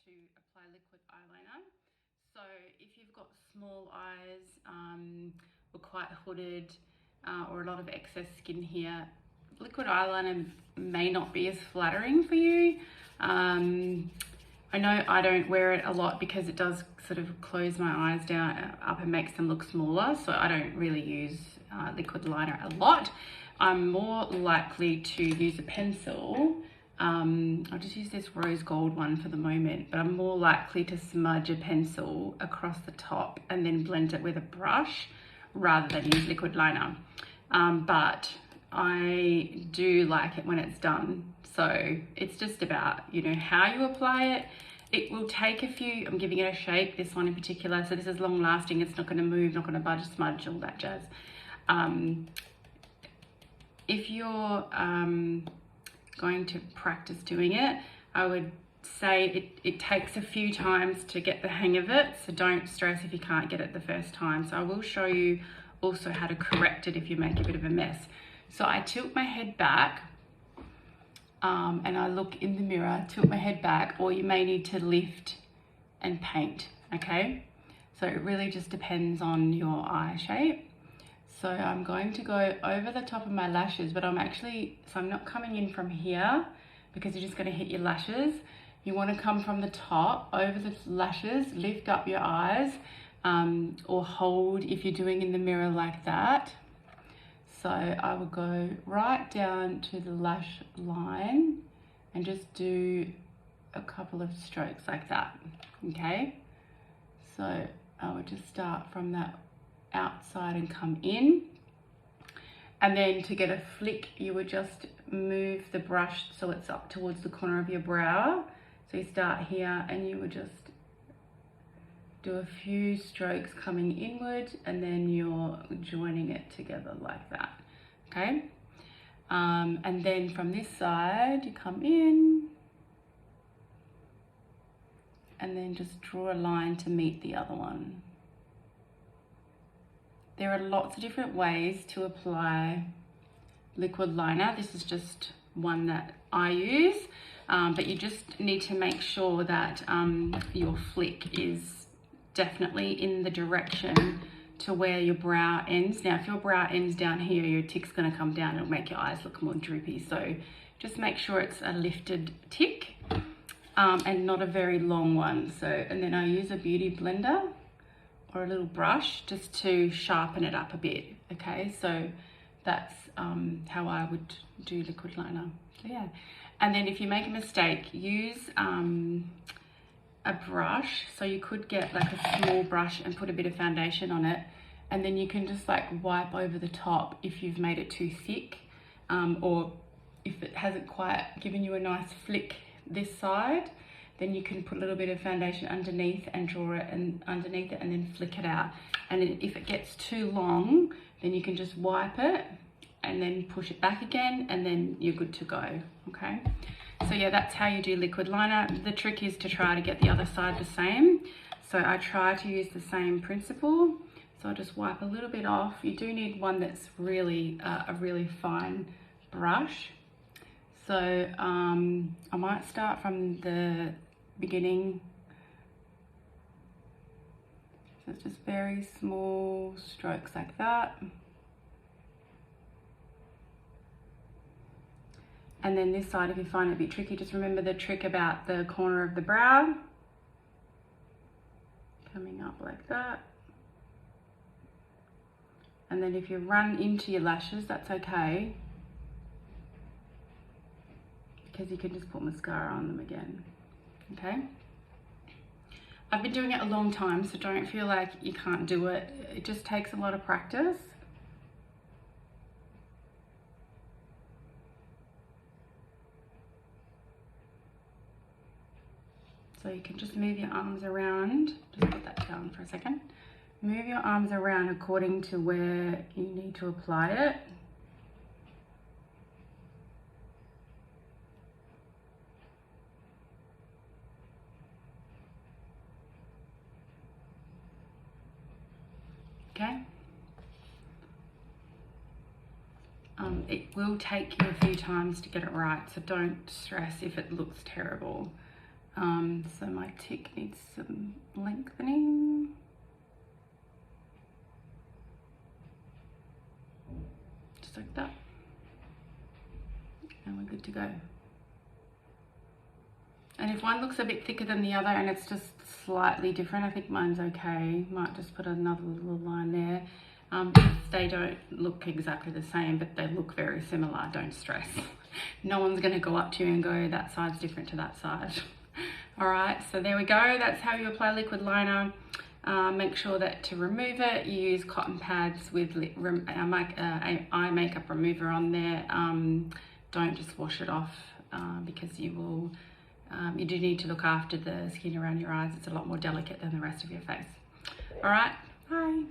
to apply liquid eyeliner. So if you've got small eyes or quite hooded or a lot of excess skin here, liquid eyeliner may not be as flattering for you. I know I don't wear it a lot because it does sort of close my eyes down up and makes them look smaller, so I don't really use liquid liner a lot. I'm more likely to use a pencil. I'll just use this rose gold one for the moment, but I'm more likely to smudge a pencil across the top and then blend it with a brush rather than use liquid liner. But I do like it when it's done. So it's just about, you know, how you apply it. It will take a few, I'm giving it a shake, this one in particular. So this is long lasting, it's not gonna move, not gonna budge, smudge, all that jazz. If you're going to practice doing it, I would say it takes a few times to get the hang of it. So don't stress if you can't get it the first time. So I will show you also how to correct it if you make a bit of a mess. So I tilt my head back and I look in the mirror, tilt my head back, or you may need to lift and paint, okay? So it really just depends on your eye shape. So I'm going to go over the top of my lashes, but I'm not coming in from here because you're just gonna hit your lashes. You wanna come from the top, over the lashes, lift up your eyes, or hold if you're doing in the mirror like that. So I will go right down to the lash line and just do a couple of strokes like that, okay? So I would just start from that outside and come in. And then to get a flick, you would just move the brush so it's up towards the corner of your brow. So you start here and you would just do a few strokes coming inward and then you're joining it together like that, okay? And then from this side, you come in and then just draw a line to meet the other one. There are lots of different ways to apply liquid liner. This is just one that I use, but you just need to make sure that your flick is definitely in the direction to where your brow ends. Now, if your brow ends down here, your tick's gonna come down and make your eyes look more droopy. So just make sure it's a lifted tick and not a very long one. So, and then I use a beauty blender or a little brush just to sharpen it up a bit, okay? So that's how I would do liquid liner, so yeah. And then if you make a mistake, use a brush. So you could get like a small brush and put a bit of foundation on it, and then you can just like wipe over the top if you've made it too thick, or if it hasn't quite given you a nice flick this side, then you can put a little bit of foundation underneath and draw it and underneath it and then flick it out. And if it gets too long, then you can just wipe it and then push it back again and then you're good to go, okay? So yeah, that's how you do liquid liner. The trick is to try to get the other side the same. So I try to use the same principle. So I'll just wipe a little bit off. You do need one that's really, a really fine brush. So I might start from the beginning. So it's just very small strokes like that. And then this side, if you find it a bit tricky, just remember the trick about the corner of the brow. Coming up like that. And then if you run into your lashes, that's okay, because you can just put mascara on them again, okay? I've been doing it a long time, so don't feel like you can't do it. It just takes a lot of practice. So you can just move your arms around. Just put that down for a second. Move your arms around according to where you need to apply it. Okay. It will take you a few times to get it right, so don't stress if it looks terrible. So my tick needs some lengthening. Just like that. And we're good to go. And if one looks a bit thicker than the other and it's just slightly different, I think mine's okay. Might just put another little line there. If they don't look exactly the same, but they look very similar, don't stress. No one's gonna go up to you and go, that side's different to that side. All right, so there we go. That's how you apply liquid liner. Make sure that to remove it, you use cotton pads with eye makeup remover on there. Don't just wash it off because you will. You do need to look after the skin around your eyes. It's a lot more delicate than the rest of your face. All right, bye.